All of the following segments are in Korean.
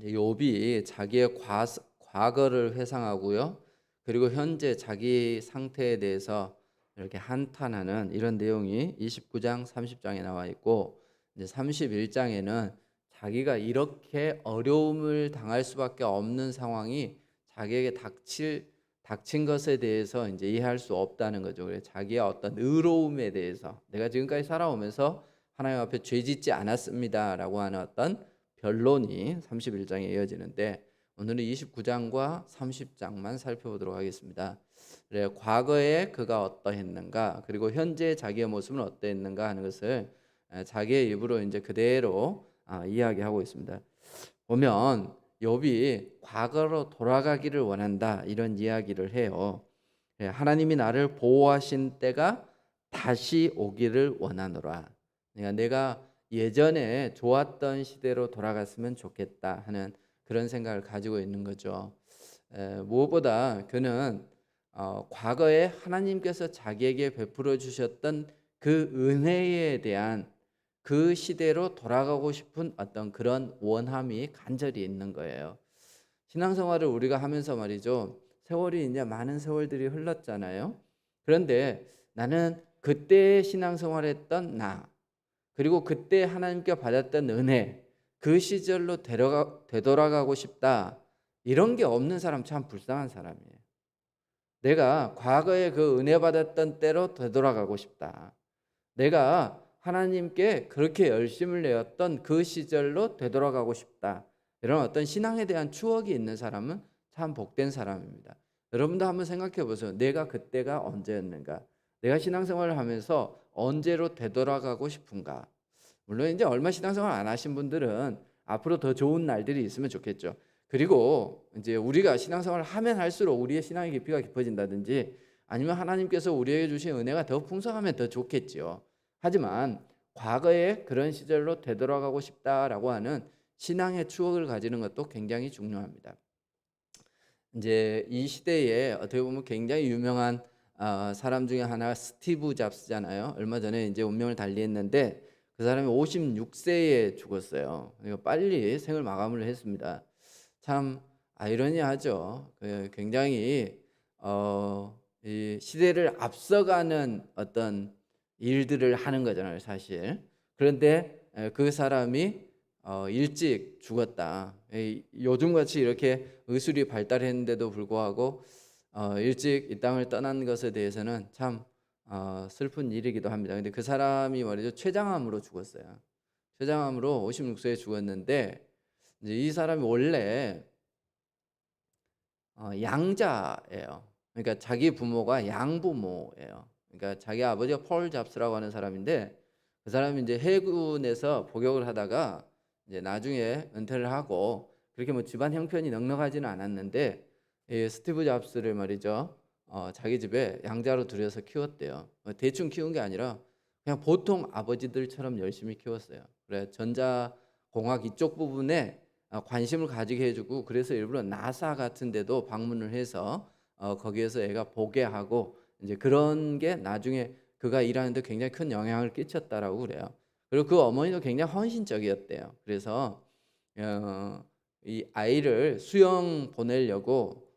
이제 욥이 자기의 과거를 회상하고요. 그리고 현재 자기 상태에 대해서 이렇게 한탄하는 이런 내용이 29장, 30장에 나와 있고, 이제 31장에는 자기가 이렇게 어려움을 당할 수밖에 없는 상황이 자기에게 닥친 것에 대해서 이제 이해할 수 없다는 거죠. 그래서 자기의 어떤 의로움에 대해서, 내가 지금까지 살아오면서 하나님 앞에 죄짓지 않았습니다라고 하는 어떤 변론이 31장에 이어지는데, 오늘은 29장과 30장만 살펴보도록 하겠습니다. 그래, 과거에 그가 어떠했는가, 그리고 현재 자기의 모습은 어떠했는가 하는 것을 자기의 입으로 이제 그대로 이야기하고 있습니다. 보면 욥이 과거로 돌아가기를 원한다 이런 이야기를 해요. 하나님이 나를 보호하신 때가 다시 오기를 원하노라. 그러니까 내가 예전에 좋았던 시대로 돌아갔으면 좋겠다 하는 그런 생각을 가지고 있는 거죠. 무엇보다 그는 과거에 하나님께서 자기에게 베풀어 주셨던 그 은혜에 대한 그 시대로 돌아가고 싶은 어떤 그런 원함이 간절히 있는 거예요. 신앙생활을 우리가 하면서 말이죠. 세월이 이제 많은 세월들이 흘렀잖아요. 그런데 나는 그때 신앙생활했던 나, 그리고 그때 하나님께 받았던 은혜, 그 시절로 되돌아가고 싶다. 이런 게 없는 사람 참 불쌍한 사람이에요. 내가 과거에 그 은혜 받았던 때로 되돌아가고 싶다. 내가 하나님께 그렇게 열심을 내었던 그 시절로 되돌아가고 싶다. 이런 어떤 신앙에 대한 추억이 있는 사람은 참 복된 사람입니다. 여러분도 한번 생각해 보세요. 내가 그때가 언제였는가? 내가 신앙생활을 하면서 언제로 되돌아가고 싶은가? 물론 이제 얼마 신앙생활 안 하신 분들은 앞으로 더 좋은 날들이 있으면 좋겠죠. 그리고 이제 우리가 신앙생활을 하면 할수록 우리의 신앙의 깊이가 깊어진다든지, 아니면 하나님께서 우리에게 주신 은혜가 더 풍성하면 더 좋겠죠. 하지만 과거에 그런 시절로 되돌아가고 싶다라고 하는 신앙의 추억을 가지는 것도 굉장히 중요합니다. 이제 이 시대에 어떻게 보면 굉장히 유명한 사람 중에 하나가 스티브 잡스잖아요. 얼마 전에 이제 운명을 달리했는데 그 사람이 56세에 죽었어요. 그러니까 빨리 생을 마감을 했습니다. 참 아이러니하죠. 굉장히 이 시대를 앞서가는 어떤 일들을 하는 거잖아요, 사실. 그런데 그 사람이 일찍 죽었다. 요즘같이 이렇게 의술이 발달했는데도 불구하고 일찍 이 땅을 떠난 것에 대해서는 참 슬픈 일이기도 합니다. 근데 그 사람이 말이죠, 췌장암으로 죽었어요. 췌장암으로 56세에 죽었는데, 이제 이 사람이 원래 양자예요. 그러니까 자기 부모가 양부모예요. 그러니까 자기 아버지가 폴 잡스라고 하는 사람인데, 그 사람이 이제 해군에서 복역을 하다가 이제 나중에 은퇴를 하고, 그렇게 뭐 집안 형편이 넉넉하지는 않았는데 이 스티브 잡스를 말이죠, 자기 집에 양자로 들여서 키웠대요. 대충 키운 게 아니라 그냥 보통 아버지들처럼 열심히 키웠어요. 그래, 전자공학 이쪽 부분에 관심을 가지게 해주고, 그래서 일부러 나사 같은 데도 방문을 해서 거기에서 애가 보게 하고, 이제 그런 게 나중에 그가 일하는데 굉장히 큰 영향을 끼쳤다라고 그래요. 그리고 그 어머니도 굉장히 헌신적이었대요. 그래서 이 아이를 수영 보내려고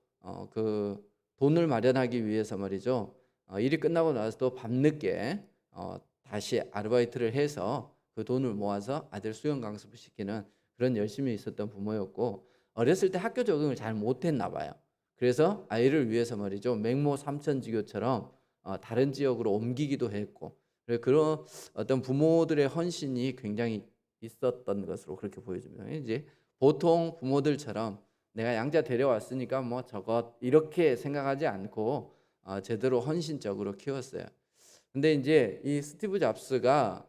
그 돈을 마련하기 위해서 말이죠, 일이 끝나고 나서 또 밤늦게 다시 아르바이트를 해서 그 돈을 모아서 아들 수영 강습을 시키는 그런 열심히 있었던 부모였고, 어렸을 때 학교 적응을 잘 못했나 봐요. 그래서 아이를 위해서 말이죠, 맹모 삼천지교처럼 다른 지역으로 옮기기도 했고, 그런 어떤 부모들의 헌신이 굉장히 있었던 것으로 그렇게 보여집니다. 이제 보통 부모들처럼 내가 양자 데려왔으니까 뭐 저것 이렇게 생각하지 않고 제대로 헌신적으로 키웠어요. 근데 이제 이 스티브 잡스가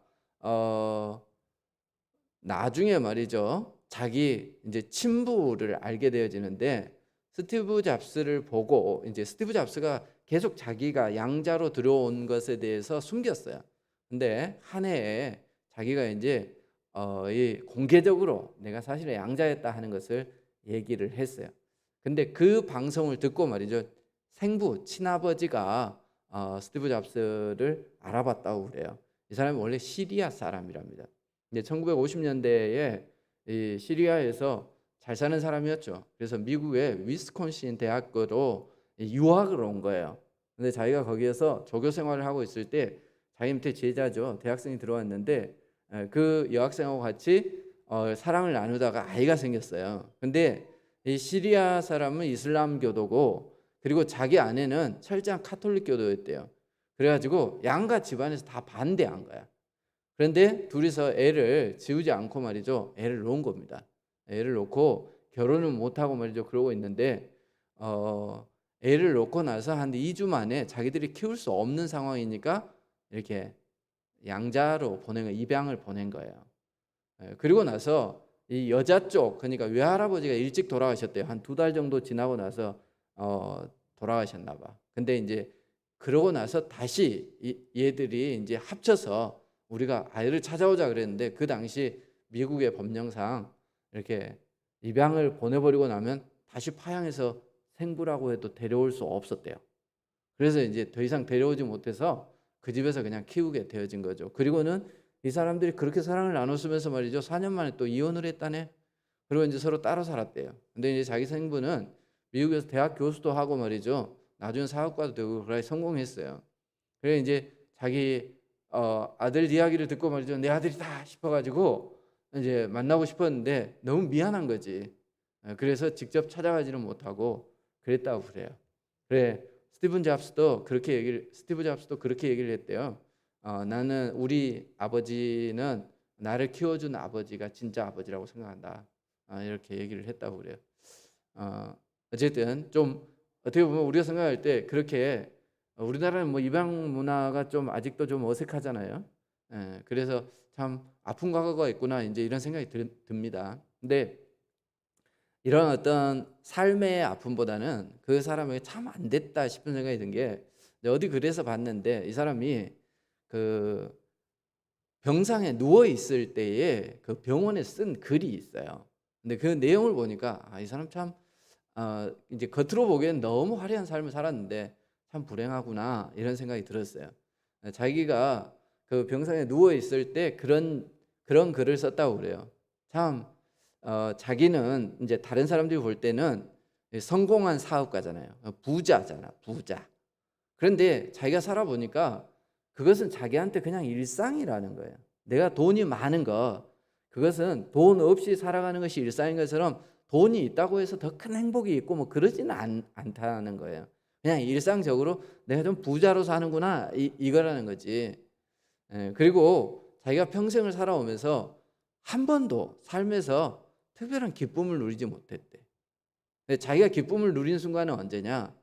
나중에 말이죠, 자기 이제 친부를 알게 되어지는데, 스티브 잡스를 보고 이제 스티브 잡스가 계속 자기가 양자로 들어온 것에 대해서 숨겼어요. 근데 한 해에 자기가 이제 이 공개적으로 내가 사실은 양자였다 하는 것을 얘기를 했어요. 근데 그 방송을 듣고 말이죠, 생부 친아버지가 스티브 잡스를 알아봤다고 그래요. 이 사람이 원래 시리아 사람이랍니다. 이제 1950년대에 이 시리아에서 잘 사는 사람이었죠. 그래서 미국의 위스콘신 대학교로 유학을 온 거예요. 근데 자기가 거기에서 조교 생활을 하고 있을 때 자기 밑에 제자죠. 대학생이 들어왔는데 그 여학생하고 같이 사랑을 나누다가 아이가 생겼어요. 근데 이 시리아 사람은 이슬람교도고 그리고 자기 아내는 철저한 카톨릭교도였대요. 그래가지고 양가 집안에서 다 반대한 거야. 그런데 둘이서 애를 지우지 않고 말이죠. 애를 놓은 겁니다. 애를 놓고 결혼을 못하고 말이죠. 그러고 있는데 애를 놓고 나서 한 2주 만에 자기들이 키울 수 없는 상황이니까 이렇게 양자로 보낸 거예요. 입양을 보낸 거예요. 그리고 나서 이 여자 쪽 그러니까 외할아버지가 일찍 돌아가셨대요. 한 2달 정도 지나고 나서 돌아가셨나 봐. 근데 이제 그러고 나서 다시 얘들이 이제 합쳐서 우리가 아이를 찾아오자 그랬는데 그 당시 미국의 법령상 이렇게 입양을 보내버리고 나면 다시 파양해서 생부라고 해도 데려올 수 없었대요. 그래서 이제 더 이상 데려오지 못해서 그 집에서 그냥 키우게 되어진 거죠. 그리고는 이 사람들이 그렇게 사랑을 나눴으면서 말이죠. 4년 만에 또 이혼을 했다네. 그리고 이제 서로 따로 살았대요. 근데 이제 자기 생부는 미국에서 대학 교수도 하고 말이죠. 나중에 사업가도 되고 그래 성공했어요. 그래 이제 자기 아들 이야기를 듣고 말이죠. 내 아들이다 싶어가지고 이제 만나고 싶었는데 너무 미안한 거지. 그래서 직접 찾아가지는 못하고 그랬다고 그래요. 그래 스티브 잡스도 그렇게 얘기를 했대요. 나는 우리 아버지는 나를 키워준 아버지가 진짜 아버지라고 생각한다. 이렇게 얘기를 했다고 그래요. 어쨌든 좀 어떻게 보면 우리가 생각할 때 그렇게 우리나라는 뭐 입양 문화가 좀 아직도 좀 어색하잖아요. 그래서 참 아픈 과거가 있구나 이제 이런 생각이 듭니다. 근데 이런 어떤 삶의 아픔보다는 그 사람에게 참 안 됐다 싶은 생각이 든 게 어디 글에서 봤는데 이 사람이 그 병상에 누워 있을 때에 그 병원에 쓴 글이 있어요. 근데 그 내용을 보니까 이 사람 참 이제 겉으로 보기엔 너무 화려한 삶을 살았는데 참 불행하구나 이런 생각이 들었어요. 자기가 그 병상에 누워 있을 때 그런 글을 썼다고 그래요. 참 자기는 이제 다른 사람들이 볼 때는 성공한 사업가잖아요. 부자잖아, 부자. 그런데 자기가 살아보니까 그것은 자기한테 그냥 일상이라는 거예요. 내가 돈이 많은 거, 그것은 돈 없이 살아가는 것이 일상인 것처럼 돈이 있다고 해서 더 큰 행복이 있고 뭐 그러지는 않다는 거예요. 그냥 일상적으로 내가 좀 부자로 사는구나 이거라는 거지. 그리고 자기가 평생을 살아오면서 한 번도 삶에서 특별한 기쁨을 누리지 못했대. 근데 자기가 기쁨을 누린 순간은 언제냐?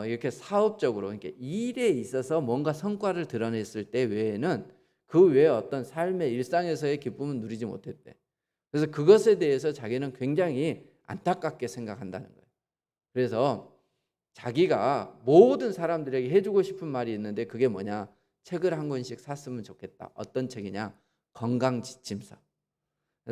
이렇게 사업적으로 이렇게 일에 있어서 뭔가 성과를 드러냈을 때 외에는 그 외에 어떤 삶의 일상에서의 기쁨은 누리지 못했대. 그래서 그것에 대해서 자기는 굉장히 안타깝게 생각한다는 거예요. 그래서 자기가 모든 사람들에게 해주고 싶은 말이 있는데 그게 뭐냐? 책을 한 권씩 샀으면 좋겠다. 어떤 책이냐? 건강지침서.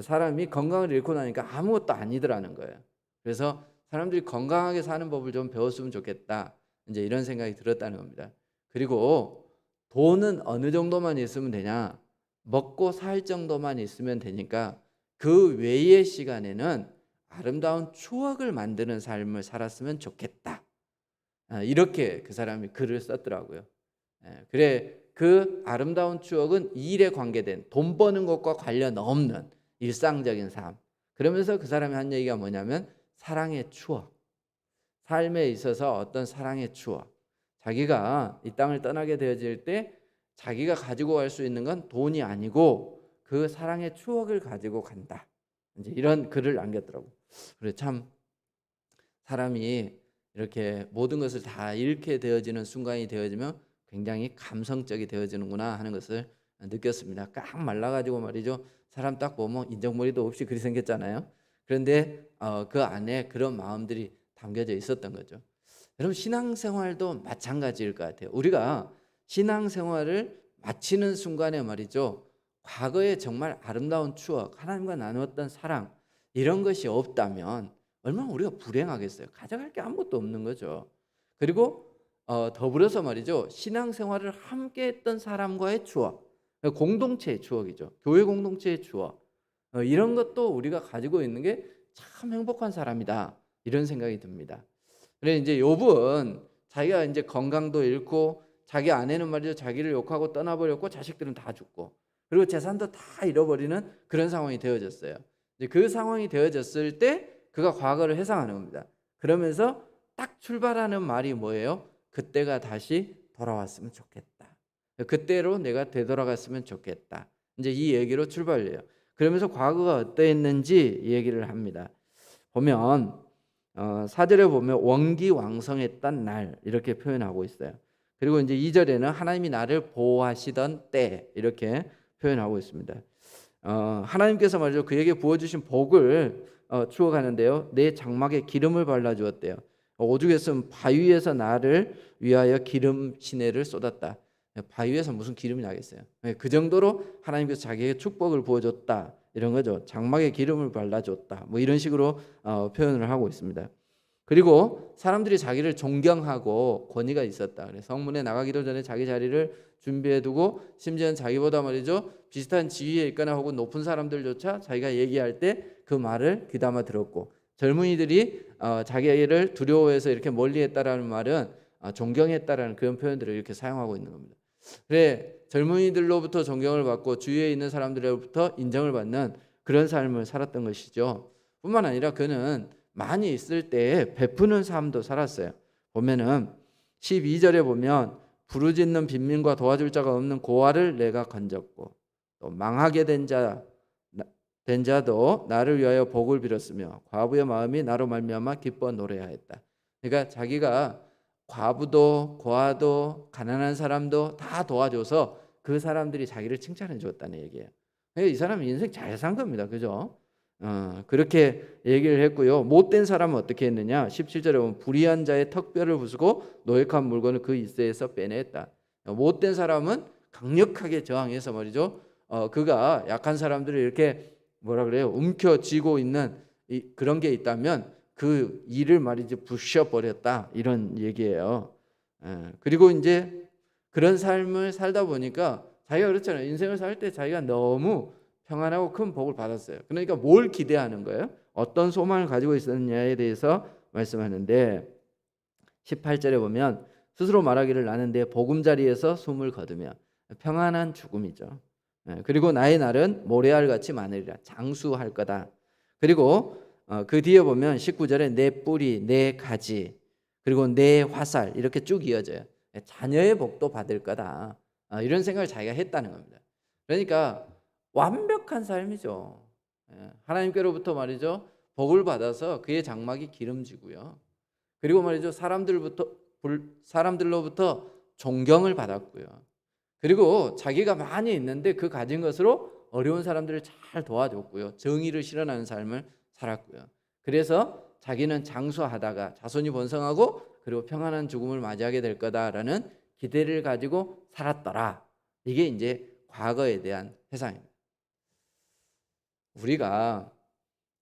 사람이 건강을 잃고 나니까 아무것도 아니더라는 거예요. 그래서 사람들이 건강하게 사는 법을 좀 배웠으면 좋겠다. 이제 이런 생각이 들었다는 겁니다. 그리고 돈은 어느 정도만 있으면 되냐? 먹고 살 정도만 있으면 되니까 그 외의 시간에는 아름다운 추억을 만드는 삶을 살았으면 좋겠다. 이렇게 그 사람이 글을 썼더라고요. 그래 그 아름다운 추억은 일에 관계된 돈 버는 것과 관련 없는 일상적인 삶. 그러면서 그 사람이 한 얘기가 뭐냐면 사랑의 추억. 삶에 있어서 어떤 사랑의 추억. 자기가 이 땅을 떠나게 되어질 때 자기가 가지고 갈 수 있는 건 돈이 아니고 그 사랑의 추억을 가지고 간다. 이제 이런 글을 남겼더라고. 그래 참 사람이 이렇게 모든 것을 다 잃게 되어지는 순간이 되어지면 굉장히 감성적이 되어지는구나 하는 것을 느꼈습니다. 꽉 말라가지고 말이죠. 사람 딱 보면 인정머리도 없이 그리 생겼잖아요. 그런데 그 안에 그런 마음들이 담겨져 있었던 거죠. 여러분 신앙생활도 마찬가지일 것 같아요. 우리가 신앙생활을 마치는 순간에 말이죠. 과거에 정말 아름다운 추억, 하나님과 나누었던 사랑 이런 것이 없다면 얼마나 우리가 불행하겠어요. 가져갈 게 아무것도 없는 거죠. 그리고 더불어서 말이죠. 신앙생활을 함께 했던 사람과의 추억, 공동체의 추억이죠. 교회 공동체의 추억. 이런 것도 우리가 가지고 있는 게 참 행복한 사람이다 이런 생각이 듭니다. 그래 이제 욥은 자기가 이제 건강도 잃고 자기 아내는 말이죠 자기를 욕하고 떠나버렸고 자식들은 다 죽고 그리고 재산도 다 잃어버리는 그런 상황이 되어졌어요. 이제 그 상황이 되어졌을 때 그가 과거를 회상하는 겁니다. 그러면서 딱 출발하는 말이 뭐예요? 그때가 다시 돌아왔으면 좋겠다. 그때로 내가 되돌아갔으면 좋겠다. 이제 이 얘기로 출발해요. 그러면서 과거가 어떠했는지 얘기를 합니다. 보면 4절에 보면 원기왕성했던 날 이렇게 표현하고 있어요. 그리고 이제 2절에는 하나님이 나를 보호하시던 때 이렇게 표현하고 있습니다. 하나님께서 말이죠 그에게 부어주신 복을 추억하는데요. 내 장막에 기름을 발라주었대요. 오죽했으면 바위에서 나를 위하여 기름 시내를 쏟았다. 바위에서 무슨 기름이 나겠어요. 그 정도로 하나님께서 자기에게 축복을 부어줬다 이런 거죠. 장막에 기름을 발라줬다 뭐 이런 식으로 표현을 하고 있습니다. 그리고 사람들이 자기를 존경하고 권위가 있었다. 그래서 성문에 나가기도 전에 자기 자리를 준비해두고 심지어는 자기보다 말이죠 비슷한 지위에 있거나 혹은 높은 사람들조차 자기가 얘기할 때 그 말을 귀담아 들었고 젊은이들이 자기를 두려워해서 이렇게 멀리했다라는 말은 존경했다라는 그런 표현들을 이렇게 사용하고 있는 겁니다. 그래 젊은이들로부터 존경을 받고 주위에 있는 사람들로부터 인정을 받는 그런 삶을 살았던 것이죠. 뿐만 아니라 그는 많이 있을 때 베푸는 삶도 살았어요. 보면은 12절에 보면 부르짖는 빈민과 도와줄 자가 없는 고아를 내가 건졌고 또 망하게 된 자도 나를 위하여 복을 빌었으며 과부의 마음이 나로 말미암아 기뻐 노래하였다. 그러니까 자기가 과부도 고아도 가난한 사람도 다 도와줘서 그 사람들이 자기를 칭찬해 줬다는 얘기예요. 이 사람은 인생 잘 산 겁니다. 그죠? 그렇게 얘기를 했고요. 못된 사람은 어떻게 했느냐? 17절에 보면 불의한 자의 턱뼈를 부수고 노획한 물건을 그 이새에서 빼냈다. 못된 사람은 강력하게 저항해서 말이죠. 그가 약한 사람들을 이렇게 뭐라 그래요? 움켜쥐고 있는 그런 게 있다면 그 일을 말이지 부셔버렸다 이런 얘기예요. 그리고 이제 그런 삶을 살다 보니까 자기가 그렇잖아요. 인생을 살 때 자기가 너무 평안하고 큰 복을 받았어요. 그러니까 뭘 기대하는 거예요? 어떤 소망을 가지고 있었느냐에 대해서 말씀하는데 18절에 보면 스스로 말하기를 나는 내 보금자리에서 숨을 거두며 평안한 죽음이죠. 그리고 나의 날은 모래알같이 많으리라. 장수할 거다. 그리고 그 뒤에 보면 19절에 내 뿌리, 내 가지, 그리고 내 화살 이렇게 쭉 이어져요. 자녀의 복도 받을 거다. 이런 생각을 자기가 했다는 겁니다. 그러니까 완벽한 삶이죠. 하나님께로부터 말이죠. 복을 받아서 그의 장막이 기름지고요. 그리고 말이죠. 사람들로부터 존경을 받았고요. 그리고 자기가 많이 있는데 그 가진 것으로 어려운 사람들을 잘 도와줬고요. 정의를 실현하는 삶을 살았고요. 그래서 자기는 장수하다가 자손이 번성하고 그리고 평안한 죽음을 맞이하게 될 거다라는 기대를 가지고 살았더라. 이게 이제 과거에 대한 회상입니다. 우리가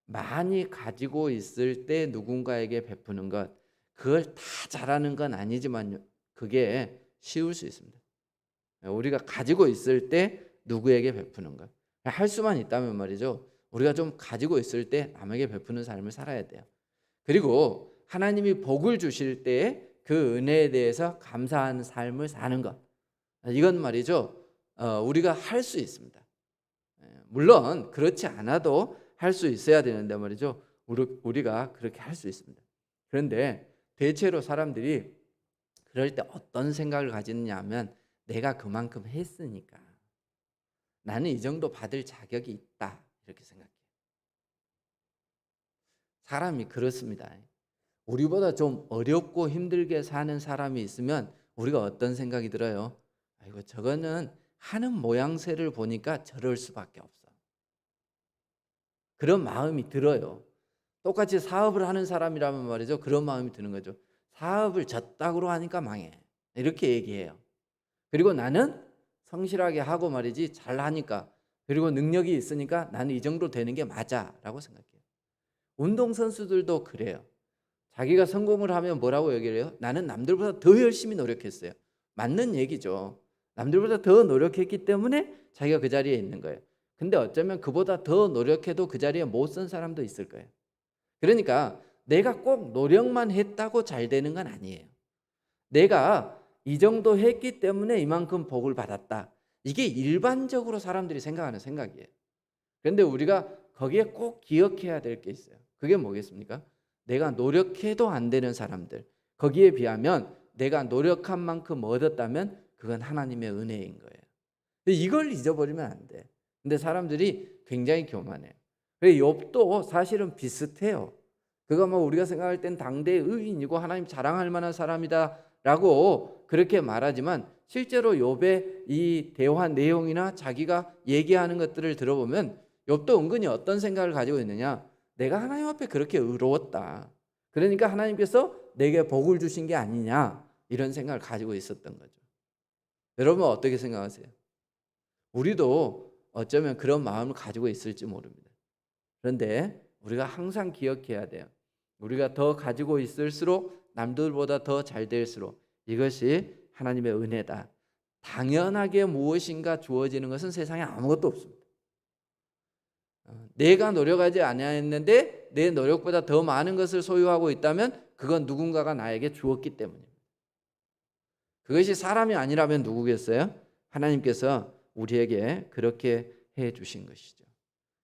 많이 가지고 있을 때 누군가에게 베푸는 것, 그걸 다 잘하는 건 아니지만 그게 쉬울 수 있습니다. 우리가 가지고 있을 때 누구에게 베푸는 것, 할 수만 있다면 말이죠. 우리가 좀 가지고 있을 때 남에게 베푸는 삶을 살아야 돼요. 그리고 하나님이 복을 주실 때 그 은혜에 대해서 감사하는 삶을 사는 것, 이건 말이죠. 우리가 할 수 있습니다. 물론 그렇지 않아도 할 수 있어야 되는데 말이죠. 우리가 그렇게 할 수 있습니다. 그런데 대체로 사람들이 그럴 때 어떤 생각을 가지느냐 하면 내가 그만큼 했으니까 나는 이 정도 받을 자격이 있다 이렇게 생각해요. 사람이 그렇습니다. 우리보다 좀 어렵고 힘들게 사는 사람이 있으면 우리가 어떤 생각이 들어요? 아이고 저거는 하는 모양새를 보니까 저럴 수밖에 없어. 그런 마음이 들어요. 똑같이 사업을 하는 사람이라면 말이죠. 그런 마음이 드는 거죠. 사업을 저 따구로 하니까 망해. 이렇게 얘기해요. 그리고 나는 성실하게 하고 말이지 잘하니까 그리고 능력이 있으니까 나는 이 정도 되는 게 맞아라고 생각해요. 운동선수들도 그래요. 자기가 성공을 하면 뭐라고 얘기를 해요? 나는 남들보다 더 열심히 노력했어요. 맞는 얘기죠. 남들보다 더 노력했기 때문에 자기가 그 자리에 있는 거예요. 근데 어쩌면 그보다 더 노력해도 그 자리에 못 선 사람도 있을 거예요. 그러니까 내가 꼭 노력만 했다고 잘 되는 건 아니에요. 내가 이 정도 했기 때문에 이만큼 복을 받았다. 이게 일반적으로 사람들이 생각하는 생각이에요. 그런데 우리가 거기에 꼭 기억해야 될 게 있어요. 그게 뭐겠습니까? 내가 노력해도 안 되는 사람들, 거기에 비하면 내가 노력한 만큼 얻었다면 그건 하나님의 은혜인 거예요. 근데 이걸 잊어버리면 안 돼. 근데 사람들이 굉장히 교만해요. 욥도 사실은 비슷해요. 그가 뭐 우리가 생각할 땐 당대의 의인이고 하나님 자랑할 만한 사람이다라고 그렇게 말하지만 실제로 욥의 이 대화 내용이나 자기가 얘기하는 것들을 들어보면 욥도 은근히 어떤 생각을 가지고 있느냐? 내가 하나님 앞에 그렇게 의로웠다. 그러니까 하나님께서 내게 복을 주신 게 아니냐? 이런 생각을 가지고 있었던 거죠. 여러분 어떻게 생각하세요? 우리도 어쩌면 그런 마음을 가지고 있을지 모릅니다. 그런데 우리가 항상 기억해야 돼요. 우리가 더 가지고 있을수록 남들보다 더 잘 될수록 이것이 하나님의 은혜다. 당연하게 무엇인가 주어지는 것은 세상에 아무것도 없습니다. 내가 노력하지 아니했는데 내 노력보다 더 많은 것을 소유하고 있다면 그건 누군가가 나에게 주었기 때문입니다. 그것이 사람이 아니라면 누구겠어요? 하나님께서 우리에게 그렇게 해 주신 것이죠.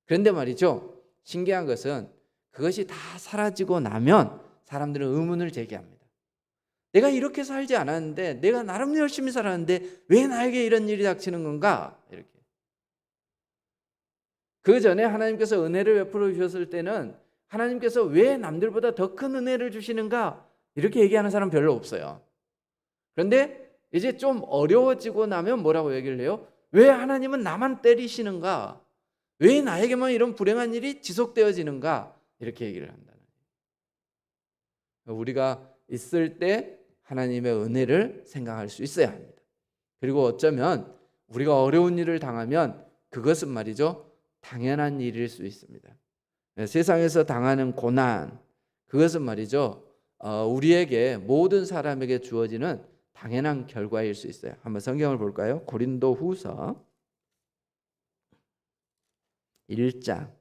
그런데 말이죠, 신기한 것은 그것이 다 사라지고 나면 사람들은 의문을 제기합니다. 내가 이렇게 살지 않았는데, 내가 나름 열심히 살았는데 왜 나에게 이런 일이 닥치는 건가? 이렇게. 그 전에 하나님께서 은혜를 베풀어 주셨을 때는 하나님께서 왜 남들보다 더 큰 은혜를 주시는가? 이렇게 얘기하는 사람 별로 없어요. 그런데 이제 좀 어려워지고 나면 뭐라고 얘기를 해요? 왜 하나님은 나만 때리시는가? 왜 나에게만 이런 불행한 일이 지속되어지는가? 이렇게 얘기를 한다. 우리가 있을 때 하나님의 은혜를 생각할 수 있어야 합니다. 그리고 어쩌면 우리가 어려운 일을 당하면 그것은 말이죠, 당연한 일일 수 있습니다. 세상에서 당하는 고난, 그것은 말이죠, 우리에게 모든 사람에게 주어지는 당연한 결과일 수 있어요. 한번 성경을 볼까요? 고린도후서 1장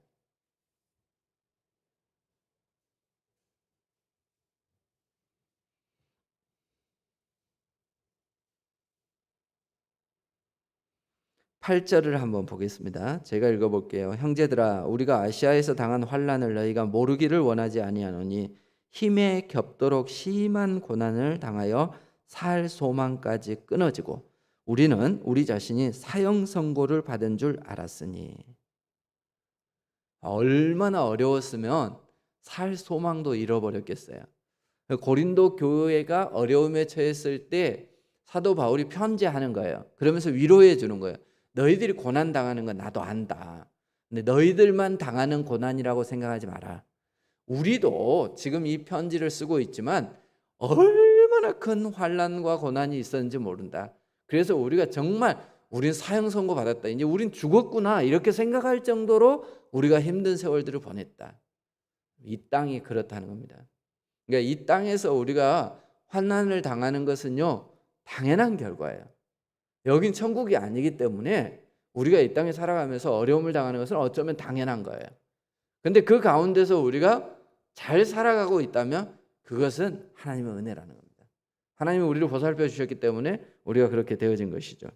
8절을 한번 보겠습니다. 제가 읽어볼게요. 형제들아, 우리가 아시아에서 당한 환난을 너희가 모르기를 원하지 아니하노니 힘에 겹도록 심한 고난을 당하여 살 소망까지 끊어지고 우리는 우리 자신이 사형 선고를 받은 줄 알았으니. 얼마나 어려웠으면 살 소망도 잃어버렸겠어요. 고린도 교회가 어려움에 처했을 때 사도 바울이 편지하는 거예요. 그러면서 위로해 주는 거예요. 너희들이 고난 당하는 건 나도 안다. 근데 너희들만 당하는 고난이라고 생각하지 마라. 우리도 지금 이 편지를 쓰고 있지만 얼마나 큰 환난과 고난이 있었는지 모른다. 그래서 우리가 정말 우린 사형 선고 받았다. 이제 우린 죽었구나. 이렇게 생각할 정도로 우리가 힘든 세월들을 보냈다. 이 땅이 그렇다는 겁니다. 그러니까 이 땅에서 우리가 환난을 당하는 것은요, 당연한 결과예요. 여긴 천국이 아니기 때문에 우리가 이 땅에 살아가면서 어려움을 당하는 것은 어쩌면 당연한 거예요. 근데 그 가운데서 우리가 잘 살아가고 있다면 그것은 하나님의 은혜라는 겁니다. 하나님이 우리를 보살펴 주셨기 때문에 우리가 그렇게 되어진 것이죠.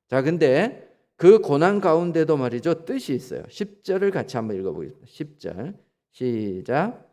자, 근데 그 고난 가운데도 말이죠, 뜻이 있어요. 10절을 같이 한번 읽어보겠습니다. 10절 시작.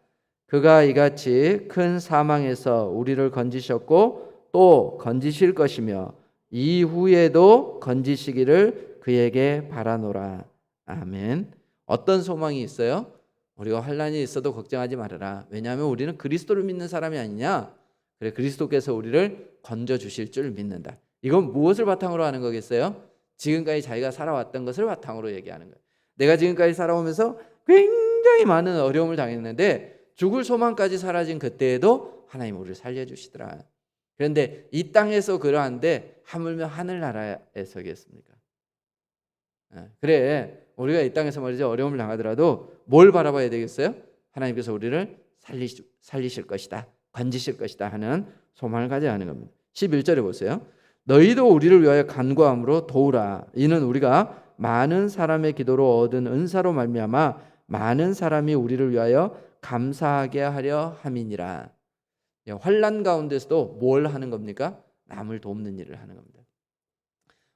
그가 이같이 큰 사망에서 우리를 건지셨고 또 건지실 것이며 이후에도 건지시기를 그에게 바라노라. 아멘. 어떤 소망이 있어요? 우리가 환난이 있어도 걱정하지 말아라. 왜냐하면 우리는 그리스도를 믿는 사람이 아니냐. 그래, 그리스도께서 우리를 건져 주실 줄 믿는다. 이건 무엇을 바탕으로 하는 거겠어요? 지금까지 자기가 살아왔던 것을 바탕으로 얘기하는 거예요. 내가 지금까지 살아오면서 굉장히 많은 어려움을 당했는데 죽을 소망까지 사라진 그때에도 하나님 우리를 살려주시더라. 그런데 이 땅에서 그러한데 하물며 하늘나라에서겠습니까? 그래, 우리가 이 땅에서 말이죠, 어려움을 당하더라도 뭘 바라봐야 되겠어요? 하나님께서 우리를 살리실 것이다, 건지실 것이다 하는 소망을 가져야 하는 겁니다. 11절에 보세요. 너희도 우리를 위하여 간구함으로 도우라. 이는 우리가 많은 사람의 기도로 얻은 은사로 말미암아 많은 사람이 우리를 위하여 감사하게 하려 함이니라. 환난 가운데서도 뭘 하는 겁니까? 남을 돕는 일을 하는 겁니다.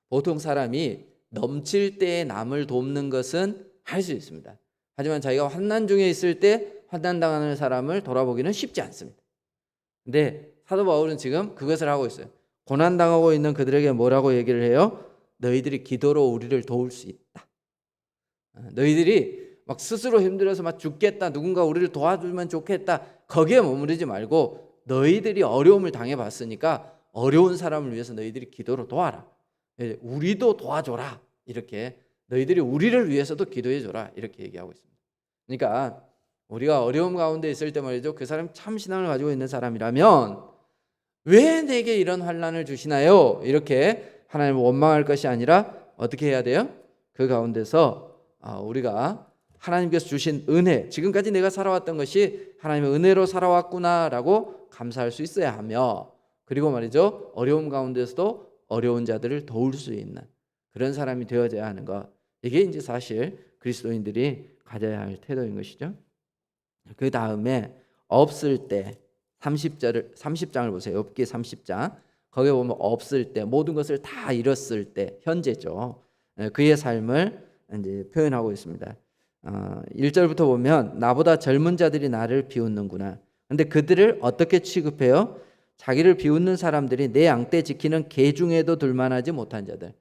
보통 사람이 넘칠 때에 남을 돕는 것은 할 수 있습니다. 하지만 자기가 환난 중에 있을 때 환난 당하는 사람을 돌아보기는 쉽지 않습니다. 근데 사도 바울은 지금 그것을 하고 있어요. 고난 당하고 있는 그들에게 뭐라고 얘기를 해요? 너희들이 기도로 우리를 도울 수 있다. 너희들이 막 스스로 힘들어서 막 죽겠다, 누군가 우리를 도와주면 좋겠다, 거기에 머무르지 말고 너희들이 어려움을 당해봤으니까 어려운 사람을 위해서 너희들이 기도로 도와라. 우리도 도와줘라. 이렇게 너희들이 우리를 위해서도 기도해줘라. 이렇게 얘기하고 있습니다. 그러니까 우리가 어려움 가운데 있을 때 말이죠, 그 사람이 참 신앙을 가지고 있는 사람이라면 왜 내게 이런 환난을 주시나요? 이렇게 하나님을 원망할 것이 아니라 어떻게 해야 돼요? 그 가운데서 우리가 하나님께서 주신 은혜, 지금까지 내가 살아왔던 것이 하나님의 은혜로 살아왔구나라고 감사할 수 있어야 하며, 그리고 말이죠, 어려움 가운데서도 어려운 자들을 도울 수 있는 그런 사람이 되어져야 하는 것. 이게 이제 사실 그리스도인들이 가져야 할 태도인 것이죠. 그 다음에 없을 때 30장을 보세요. 욥기 30장. 거기에 보면 없을 때, 모든 것을 다 잃었을 때, 현재죠. 그의 삶을 이제 표현하고 있습니다. 1절부터 보면 나보다 젊은 자들이 나를 비웃는구나. 근데 그들을 어떻게 취급해요? 자기를 비웃는 사람들이 내 양떼 지키는 개 중에도 둘만하지 못한 자들.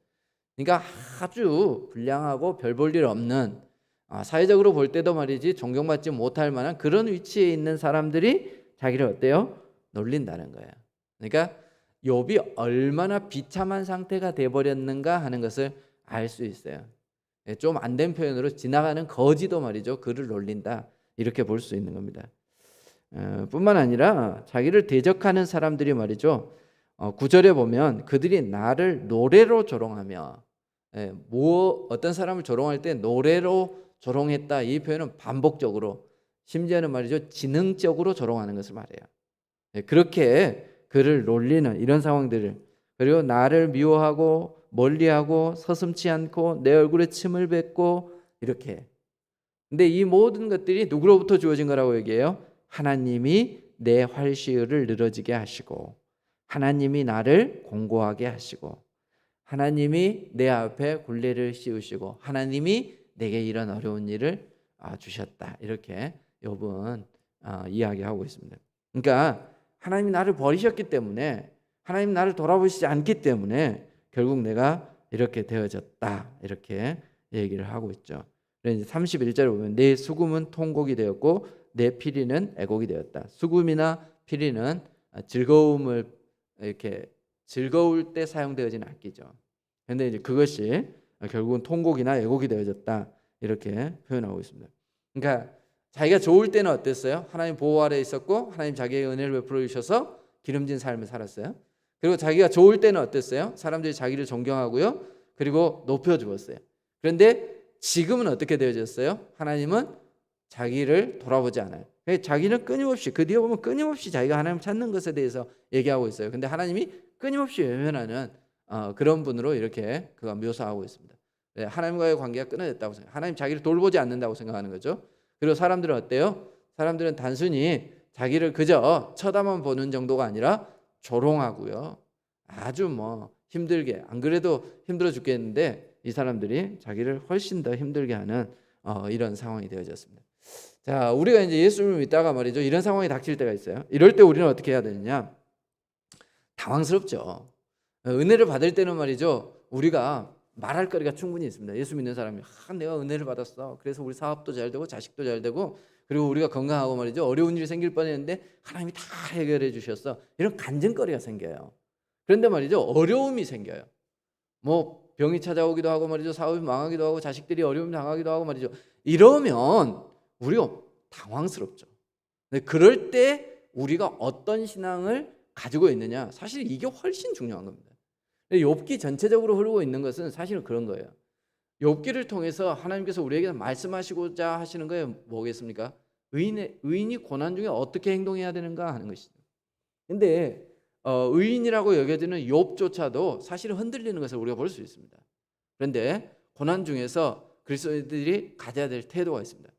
그러니까 아주 불량하고 별 볼 일 없는, 사회적으로 볼 때도 말이지 존경받지 못할 만한 그런 위치에 있는 사람들이 자기를 어때요? 놀린다는 거예요. 그러니까 욥이 얼마나 비참한 상태가 돼버렸는가 하는 것을 알 수 있어요. 좀 안 된 표현으로 지나가는 거지도 말이죠, 그를 놀린다, 이렇게 볼 수 있는 겁니다. 뿐만 아니라 자기를 대적하는 사람들이 말이죠, 9절에 보면 그들이 나를 노래로 조롱하며, 어떤 사람을 조롱할 때 노래로 조롱했다, 이 표현은 반복적으로, 심지어는 말이죠, 지능적으로 조롱하는 것을 말해요. 그렇게 그를 놀리는 이런 상황들을, 그리고 나를 미워하고 멀리하고 서슴지 않고 내 얼굴에 침을 뱉고 이렇게. 근데 이 모든 것들이 누구로부터 주어진 거라고 얘기해요? 하나님이 내 활시위를 늘어지게 하시고, 하나님이 나를 공고하게 하시고, 하나님이 내 앞에 굴레를 씌우시고, 하나님이 내게 이런 어려운 일을 주셨다. 이렇게 욥은 이야기하고 있습니다. 그러니까 하나님이 나를 버리셨기 때문에, 하나님 나를 돌아보시지 않기 때문에 결국 내가 이렇게 되어졌다, 이렇게 얘기를 하고 있죠. 그래서 31절에 보면 내 수금은 통곡이 되었고 내 피리는 애곡이 되었다. 수금이나 피리는 즐거움을, 이렇게 즐거울 때 사용되어지는 악기죠. 그런데 이제 그것이 결국은 통곡이나 애곡이 되어졌다, 이렇게 표현하고 있습니다. 그러니까 자기가 좋을 때는 어땠어요? 하나님 보호 아래 있었고 하나님 자기의 은혜를 베풀어 주셔서 기름진 삶을 살았어요. 그리고 자기가 좋을 때는 어땠어요? 사람들이 자기를 존경하고요, 그리고 높여주었어요. 그런데 지금은 어떻게 되어졌어요? 하나님은 자기를 돌아보지 않아요. 자기는 끊임없이, 그 뒤에 보면 끊임없이 자기가 하나님 찾는 것에 대해서 얘기하고 있어요. 근데 하나님이 끊임없이 외면하는 그런 분으로 이렇게 그가 묘사하고 있습니다. 하나님과의 관계가 끊어졌다고 생각해요. 하나님 자기를 돌보지 않는다고 생각하는 거죠. 그리고 사람들은 어때요? 사람들은 단순히 자기를 그저 쳐다만 보는 정도가 아니라 조롱하고요, 아주 힘들게, 안 그래도 힘들어 죽겠는데 이 사람들이 자기를 훨씬 더 힘들게 하는 이런 상황이 되어졌습니다. 자, 우리가 이제 예수님을 믿다가 말이죠, 이런 상황이 닥칠 때가 있어요. 이럴 때 우리는 어떻게 해야 되느냐? 당황스럽죠. 은혜를 받을 때는 말이죠, 우리가 말할 거리가 충분히 있습니다. 예수 믿는 사람이 내가 은혜를 받았어, 그래서 우리 사업도 잘 되고 자식도 잘 되고, 그리고 우리가 건강하고 말이죠, 어려운 일이 생길 뻔했는데 하나님이 다 해결해 주셨어, 이런 간증거리가 생겨요. 그런데 말이죠, 어려움이 생겨요. 병이 찾아오기도 하고 말이죠, 사업이 망하기도 하고 자식들이 어려움 당하기도 하고 말이죠. 이러면 우리가 당황스럽죠. 근데 그럴 때 우리가 어떤 신앙을 가지고 있느냐, 사실 이게 훨씬 중요한 겁니다. 욥기 전체적으로 흐르고 있는 것은 사실은 그런 거예요. 욥기를 통해서 하나님께서 우리에게 말씀하시고자 하시는 게 뭐겠습니까? 의인이 고난 중에 어떻게 행동해야 되는가 하는 것이죠. 근데 의인이라고 여겨지는 욥조차도 사실은 흔들리는 것을 우리가 볼 수 있습니다. 그런데 고난 중에서 그리스도인들이 가져야 될 태도가 있습니다.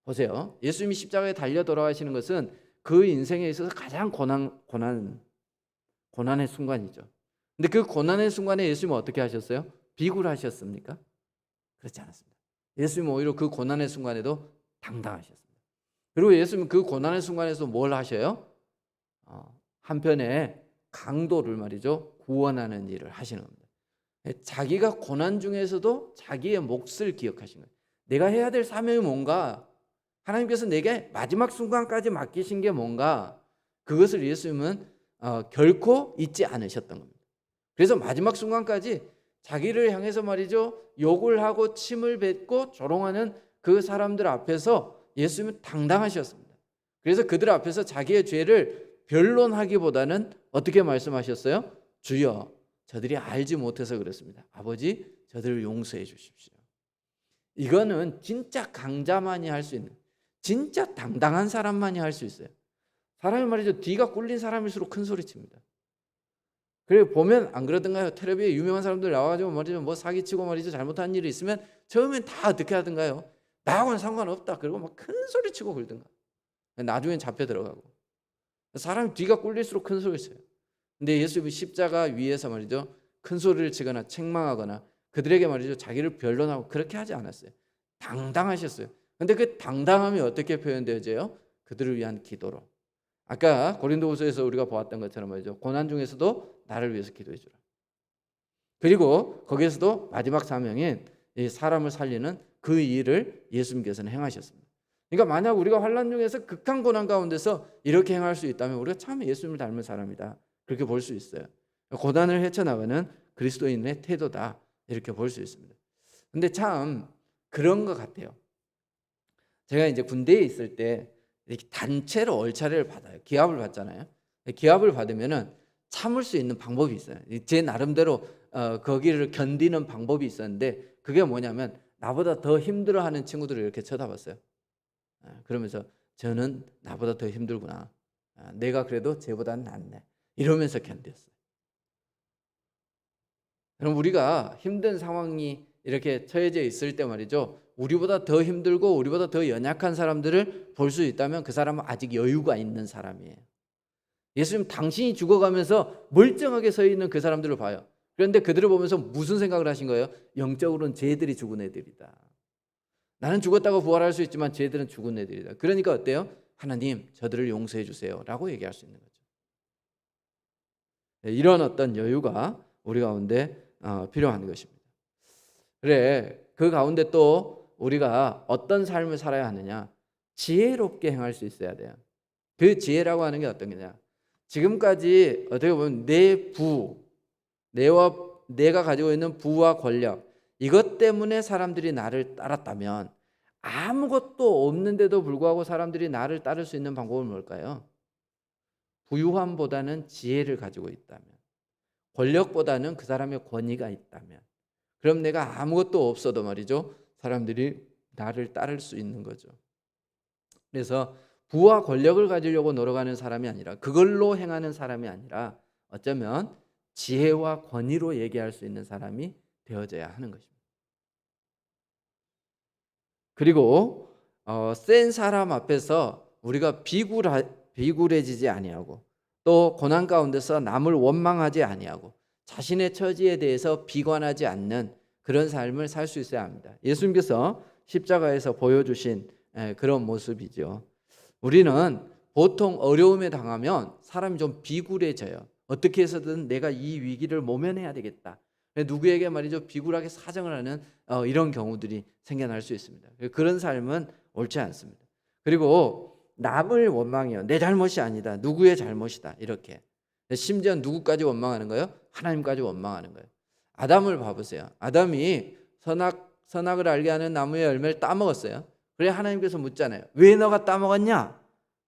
보세요. 예수님이 십자가에 달려 돌아가시는 것은 그 인생에 있어서 가장 고난의 순간이죠. 근데 그 고난의 순간에 예수님은 어떻게 하셨어요? 비굴하셨습니까? 그렇지 않았습니다. 예수님은 오히려 그 고난의 순간에도 당당하셨습니다. 그리고 예수님은 그 고난의 순간에서 뭘 하셔요? 한편에 강도를 말이죠, 구원하는 일을 하시는 겁니다. 자기가 고난 중에서도 자기의 몫을 기억하신 거예요. 내가 해야 될 사명이 뭔가, 하나님께서 내게 마지막 순간까지 맡기신 게 뭔가, 그것을 예수님은 결코 잊지 않으셨던 겁니다. 그래서 마지막 순간까지 자기를 향해서 말이죠, 욕을 하고 침을 뱉고 조롱하는 그 사람들 앞에서 예수님은 당당하셨습니다. 그래서 그들 앞에서 자기의 죄를 변론하기보다는 어떻게 말씀하셨어요? 주여, 저들이 알지 못해서 그렇습니다. 아버지, 저들을 용서해 주십시오. 이거는 진짜 강자만이 할 수 있는, 진짜 당당한 사람만이 할 수 있어요. 사람이 말이죠, 뒤가 꿀린 사람일수록 큰 소리 칩니다. 그래 보면 안 그러던가요? 텔레비에 유명한 사람들 나와가지고 말이죠, 뭐 사기치고 말이죠, 잘못한 일이 있으면 처음엔 다 어떻게 하던가요? 나하고는 상관없다 그러고 막 큰 소리 치고 그러던가. 나중엔 잡혀 들어가고. 사람이 뒤가 꿀릴수록 큰 소리 쳐요. 근데 예수님이 십자가 위에서 말이죠, 큰 소리를 치거나 책망하거나 그들에게 말이죠, 자기를 변론하고 그렇게 하지 않았어요. 당당하셨어요. 근데 그 당당함이 어떻게 표현되어져요? 그들을 위한 기도로. 아까 고린도후서에서 우리가 보았던 것처럼 말이죠, 고난 중에서도 나를 위해서 기도해 주라. 그리고 거기에서도 마지막 사명인 이 사람을 살리는 그 일을 예수님께서는 행하셨습니다. 그러니까 만약 우리가 환난 중에서 극한 고난 가운데서 이렇게 행할 수 있다면 우리가 참 예수님을 닮은 사람이다, 그렇게 볼 수 있어요. 고난을 헤쳐나가는 그리스도인의 태도다, 이렇게 볼 수 있습니다. 근데 참 그런 것 같아요. 제가 이제 군대에 있을 때 이렇게 단체로 얼차례를 받아요. 기합을 받잖아요. 기합을 받으면은 참을 수 있는 방법이 있어요. 제 나름대로 거기를 견디는 방법이 있었는데, 그게 뭐냐면 나보다 더 힘들어하는 친구들을 이렇게 쳐다봤어요. 그러면서 저는 나보다 더 힘들구나, 내가 그래도 쟤보다는 낫네, 이러면서 견뎠어요. 그럼 우리가 힘든 상황이 이렇게 처해져 있을 때 말이죠, 우리보다 더 힘들고 우리보다 더 연약한 사람들을 볼 수 있다면 그 사람은 아직 여유가 있는 사람이에요. 예수님 당신이 죽어가면서 멀쩡하게 서 있는 그 사람들을 봐요. 그런데 그들을 보면서 무슨 생각을 하신 거예요? 영적으로는 쟤들이 죽은 애들이다. 나는 죽었다고 부활할 수 있지만 쟤들은 죽은 애들이다. 그러니까 어때요? 하나님, 저들을 용서해 주세요 라고 얘기할 수 있는 거죠. 이런 어떤 여유가 우리 가운데 필요한 것입니다. 그래, 그 가운데 또 우리가 어떤 삶을 살아야 하느냐? 지혜롭게 행할 수 있어야 돼요. 그 지혜라고 하는 게 어떤 거냐? 지금까지 어떻게 보면 내가 가지고 있는 부와 권력, 이것 때문에 사람들이 나를 따랐다면, 아무것도 없는데도 불구하고 사람들이 나를 따를 수 있는 방법은 뭘까요? 부유함보다는 지혜를 가지고 있다면, 권력보다는 그 사람의 권위가 있다면, 그럼 내가 아무것도 없어도 말이죠, 사람들이 나를 따를 수 있는 거죠. 그래서 부와 권력을 가지려고 노력하는 사람이 아니라, 그걸로 행하는 사람이 아니라 어쩌면 지혜와 권위로 얘기할 수 있는 사람이 되어져야 하는 것입니다. 그리고 센 사람 앞에서 우리가 비굴해지지 아니하고, 또 고난 가운데서 남을 원망하지 아니하고, 자신의 처지에 대해서 비관하지 않는 그런 삶을 살 수 있어야 합니다. 예수님께서 십자가에서 보여주신 그런 모습이죠. 우리는 보통 어려움에 당하면 사람이 좀 비굴해져요. 어떻게 해서든 내가 이 위기를 모면해야 되겠다, 누구에게 말이죠, 비굴하게 사정을 하는 이런 경우들이 생겨날 수 있습니다. 그런 삶은 옳지 않습니다. 그리고 남을 원망해요. 내 잘못이 아니다, 누구의 잘못이다, 이렇게. 심지어 누구까지 원망하는 거예요? 하나님까지 원망하는 거예요. 아담을 봐보세요. 아담이 선악을 알게 하는 나무의 열매를 따먹었어요. 그래 하나님께서 묻잖아요. 왜 너가 따먹었냐?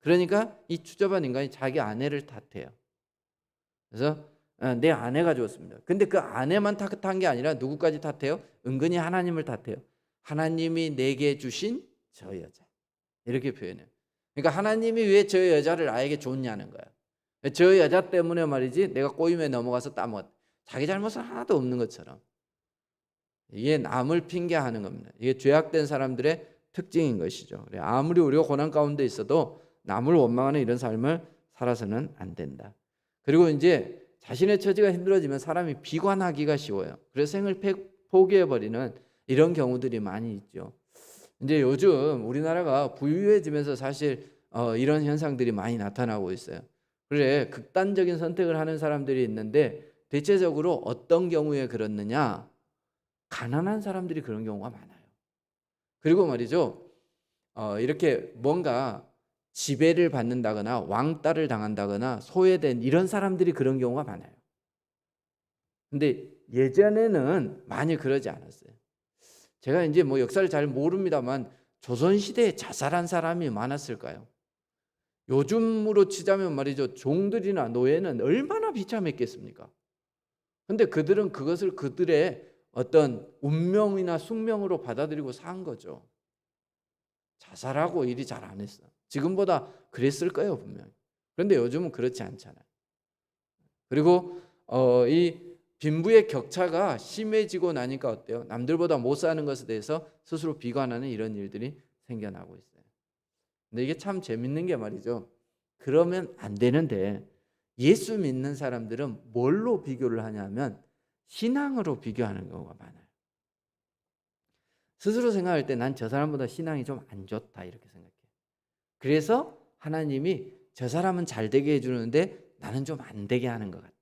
그러니까 이 추접한 인간이 자기 아내를 탓해요. 그래서 내 아내가 죽었습니다. 근데 그 아내만 탓한 게 아니라 누구까지 탓해요? 은근히 하나님을 탓해요. 하나님이 내게 주신 저 여자, 이렇게 표현해요. 그러니까 하나님이 왜 저 여자를 나에게 줬냐는 거야. 저 여자 때문에 말이지 내가 꼬임에 넘어가서 따먹었다. 자기 잘못은 하나도 없는 것처럼. 이게 남을 핑계하는 겁니다. 이게 죄악된 사람들의 특징인 것이죠. 아무리 우리가 고난 가운데 있어도 남을 원망하는 이런 삶을 살아서는 안 된다. 그리고 이제 자신의 처지가 힘들어지면 사람이 비관하기가 쉬워요. 그래서 생을 포기해버리는 이런 경우들이 많이 있죠. 이제 요즘 우리나라가 부유해지면서 사실 이런 현상들이 많이 나타나고 있어요. 그래, 극단적인 선택을 하는 사람들이 있는데 대체적으로 어떤 경우에 그렇느냐? 가난한 사람들이 그런 경우가 많아요. 그리고 말이죠, 이렇게 뭔가 지배를 받는다거나 왕따를 당한다거나 소외된 이런 사람들이 그런 경우가 많아요. 근데 예전에는 많이 그러지 않았어요. 제가 이제 뭐 역사를 잘 모릅니다만 조선시대에 자살한 사람이 많았을까요? 요즘으로 치자면 말이죠, 종들이나 노예는 얼마나 비참했겠습니까? 근데 그들은 그것을 그들의 어떤 운명이나 숙명으로 받아들이고 산 거죠. 자살하고 일이 잘 안 했어. 지금보다 그랬을 거예요, 분명히. 그런데 요즘은 그렇지 않잖아요. 그리고 이 빈부의 격차가 심해지고 나니까 어때요? 남들보다 못 사는 것에 대해서 스스로 비관하는 이런 일들이 생겨나고 있어요. 근데 이게 참 재밌는 게 말이죠, 그러면 안 되는데 예수 믿는 사람들은 뭘로 비교를 하냐면 신앙으로 비교하는 경우가 많아요. 스스로 생각할 때 난 저 사람보다 신앙이 좀 안 좋다 이렇게 생각해요. 그래서 하나님이 저 사람은 잘 되게 해주는데 나는 좀 안 되게 하는 것 같다.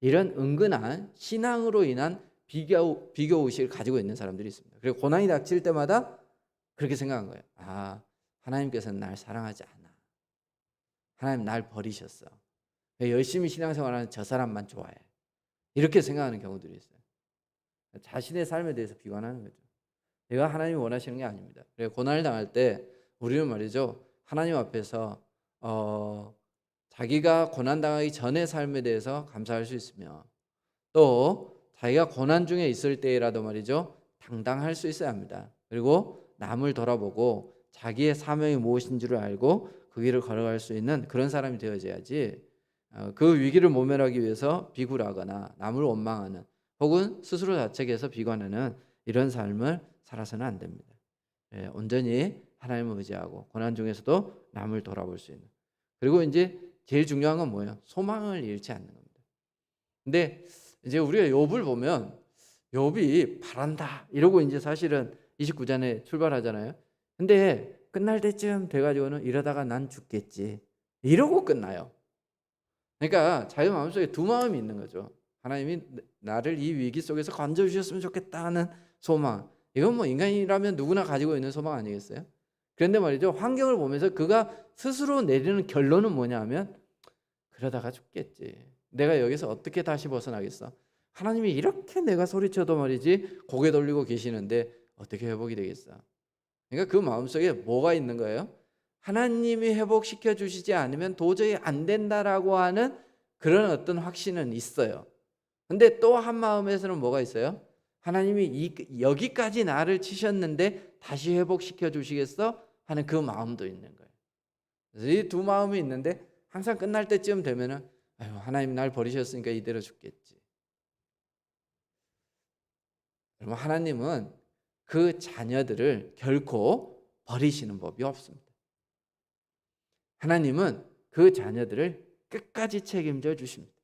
이런 은근한 신앙으로 인한 비교의식을 가지고 있는 사람들이 있습니다. 그리고 고난이 닥칠 때마다 그렇게 생각한 거예요. 아, 하나님께서는 날 사랑하지 않아. 하나님 날 버리셨어. 열심히 신앙생활하는 저 사람만 좋아해. 이렇게 생각하는 경우들이 있어요. 자신의 삶에 대해서 비관하는 거죠. 내가 하나님이 원하시는 게 아닙니다. 고난을 당할 때 우리는 말이죠, 하나님 앞에서 자기가 고난 당하기 전의 삶에 대해서 감사할 수 있으며 또 자기가 고난 중에 있을 때라도 말이죠, 당당할 수 있어야 합니다. 그리고 남을 돌아보고 자기의 사명이 무엇인 줄을 알고 그 길을 걸어갈 수 있는 그런 사람이 되어져야지, 그 위기를 모면하기 위해서 비굴하거나 남을 원망하는 혹은 스스로 자책해서 비관하는 이런 삶을 살아서는 안 됩니다. 온전히 하나님을 의지하고 고난 중에서도 남을 돌아볼 수 있는, 그리고 이제 제일 중요한 건 뭐예요? 소망을 잃지 않는 겁니다. 근데 이제 우리가 욥을 보면 욥이 바란다 이러고 이제 사실은 29장에 출발하잖아요. 근데 끝날 때쯤 돼가지고는 이러다가 난 죽겠지 이러고 끝나요. 그러니까 자기 마음속에 두 마음이 있는 거죠. 하나님이 나를 이 위기 속에서 건져주셨으면 좋겠다 하는 소망. 이건 뭐 인간이라면 누구나 가지고 있는 소망 아니겠어요? 그런데 말이죠, 환경을 보면서 그가 스스로 내리는 결론은 뭐냐 하면 그러다가 죽겠지. 내가 여기서 어떻게 다시 벗어나겠어? 하나님이 이렇게 내가 소리쳐도 말이지 고개 돌리고 계시는데 어떻게 회복이 되겠어? 그러니까 그 마음속에 뭐가 있는 거예요? 하나님이 회복시켜 주시지 않으면 도저히 안 된다라고 하는 그런 어떤 확신은 있어요. 근데 또 한 마음에서는 뭐가 있어요? 하나님이 여기까지 나를 치셨는데 다시 회복시켜 주시겠어? 하는 그 마음도 있는 거예요. 그래서 이 두 마음이 있는데 항상 끝날 때쯤 되면은 아유, 하나님 날 버리셨으니까 이대로 죽겠지. 그러면 하나님은 그 자녀들을 결코 버리시는 법이 없습니다. 하나님은 그 자녀들을 끝까지 책임져 주십니다.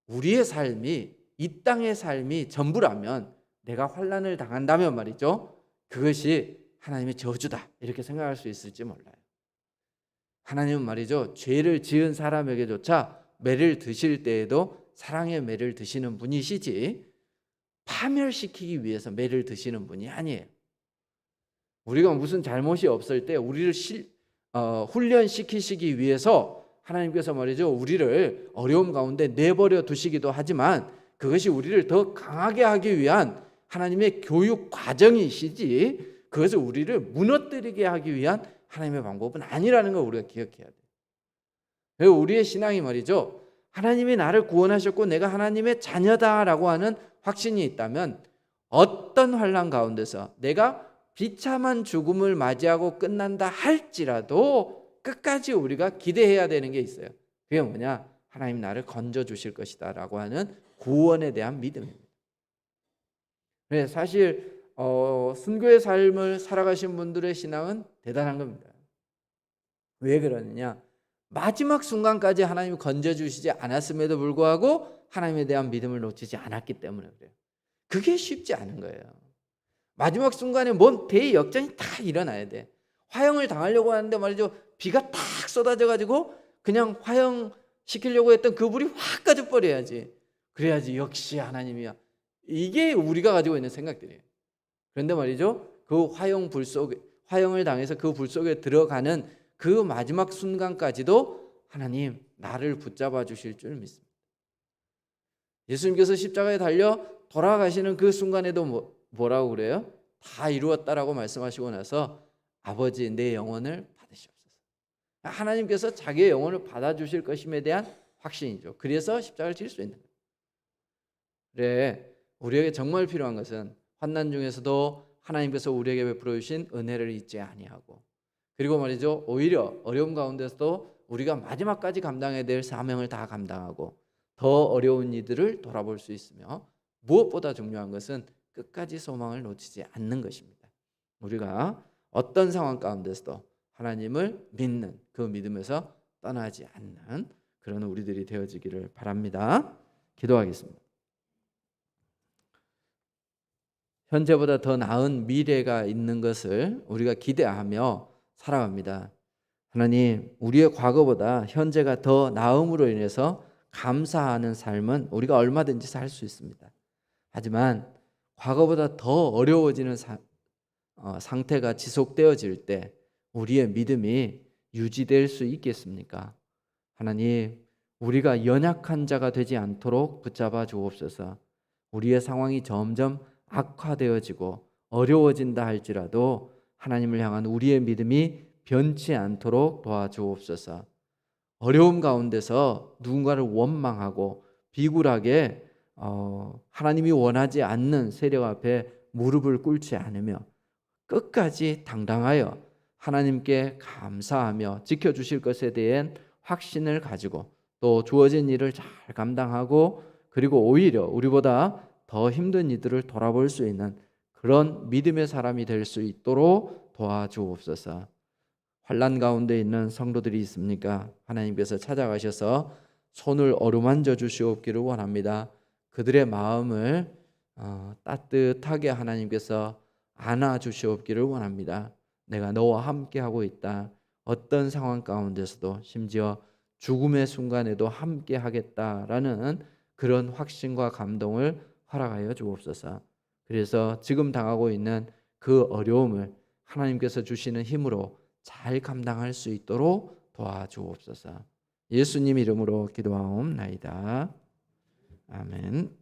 우리의 삶이 이 땅의 삶이 전부라면, 내가 환난을 당한다면 말이죠, 그것이 하나님의 저주다 이렇게 생각할 수 있을지 몰라요. 하나님은 말이죠, 죄를 지은 사람에게조차 매를 드실 때에도 사랑의 매를 드시는 분이시지 파멸시키기 위해서 매를 드시는 분이 아니에요. 우리가 무슨 잘못이 없을 때 우리를 훈련시키시기 위해서 하나님께서 말이죠, 우리를 어려움 가운데 내버려 두시기도 하지만 그것이 우리를 더 강하게 하기 위한 하나님의 교육 과정이시지 그것을 우리를 무너뜨리게 하기 위한 하나님의 방법은 아니라는 걸 우리가 기억해야 돼요. 그리고 우리의 신앙이 말이죠, 하나님이 나를 구원하셨고 내가 하나님의 자녀다라고 하는 확신이 있다면 어떤 환난 가운데서 내가 비참한 죽음을 맞이하고 끝난다 할지라도 끝까지 우리가 기대해야 되는 게 있어요. 그게 뭐냐? 하나님 나를 건져 주실 것이다 라고 하는 구원에 대한 믿음입니다. 사실 순교의 삶을 살아가신 분들의 신앙은 대단한 겁니다. 왜 그러느냐? 마지막 순간까지 하나님이 건져주시지 않았음에도 불구하고 하나님에 대한 믿음을 놓치지 않았기 때문에 그래요. 그게 쉽지 않은 거예요. 마지막 순간에 뭔 대역전이 다 일어나야 돼. 화형을 당하려고 하는데 말이죠, 비가 딱 쏟아져 가지고 그냥 화형시키려고 했던 그 불이 확 꺼져버려야지. 그래야지 역시 하나님이야. 이게 우리가 가지고 있는 생각들이에요. 그런데 말이죠, 그 화형을 당해서 그 불 속에 들어가는 그 마지막 순간까지도 하나님 나를 붙잡아 주실 줄 믿습니다. 예수님께서 십자가에 달려 돌아가시는 그 순간에도 뭐라고 그래요? 다 이루었다라고 말씀하시고 나서 아버지 내 영혼을 받으시옵소서. 하나님께서 자기의 영혼을 받아주실 것임에 대한 확신이죠. 그래서 십자가를 질 수 있는 거예요. 그래, 우리에게 정말 필요한 것은 환난 중에서도 하나님께서 우리에게 베풀어 주신 은혜를 잊지 아니하고, 그리고 말이죠, 오히려 어려움 가운데서도 우리가 마지막까지 감당해야 될 사명을 다 감당하고 더 어려운 이들을 돌아볼 수 있으며, 무엇보다 중요한 것은 끝까지 소망을 놓치지 않는 것입니다. 우리가 어떤 상황 가운데서도 하나님을 믿는 그 믿음에서 떠나지 않는 그런 우리들이 되어지기를 바랍니다. 기도하겠습니다. 현재보다 더 나은 미래가 있는 것을 우리가 기대하며 살아갑니다. 하나님, 우리의 과거보다 현재가 더 나음으로 인해서 감사하는 삶은 우리가 얼마든지 살 수 있습니다. 하지만 과거보다 더 어려워지는 상태가 지속되어질 때 우리의 믿음이 유지될 수 있겠습니까? 하나님, 우리가 연약한 자가 되지 않도록 붙잡아 주옵소서. 우리의 상황이 점점 악화되어지고 어려워진다 할지라도 하나님을 향한 우리의 믿음이 변치 않도록 도와주옵소서. 어려움 가운데서 누군가를 원망하고 비굴하게 하나님이 원하지 않는 세력 앞에 무릎을 꿇지 않으며 끝까지 당당하여 하나님께 감사하며 지켜주실 것에 대한 확신을 가지고 또 주어진 일을 잘 감당하고, 그리고 오히려 우리보다 더 힘든 이들을 돌아볼 수 있는 그런 믿음의 사람이 될 수 있도록 도와주옵소서. 환난 가운데 있는 성도들이 있습니까? 하나님께서 찾아가셔서 손을 어루만져 주시옵기를 원합니다. 그들의 마음을 따뜻하게 하나님께서 안아 주시옵기를 원합니다. 내가 너와 함께하고 있다. 어떤 상황 가운데서도 심지어 죽음의 순간에도 함께하겠다라는 그런 확신과 감동을 허락하여 주옵소서. 그래서 지금 당하고 있는 그 어려움을 하나님께서 주시는 힘으로 잘 감당할 수 있도록 도와주옵소서. 예수님 이름으로 기도하옵나이다. 아멘.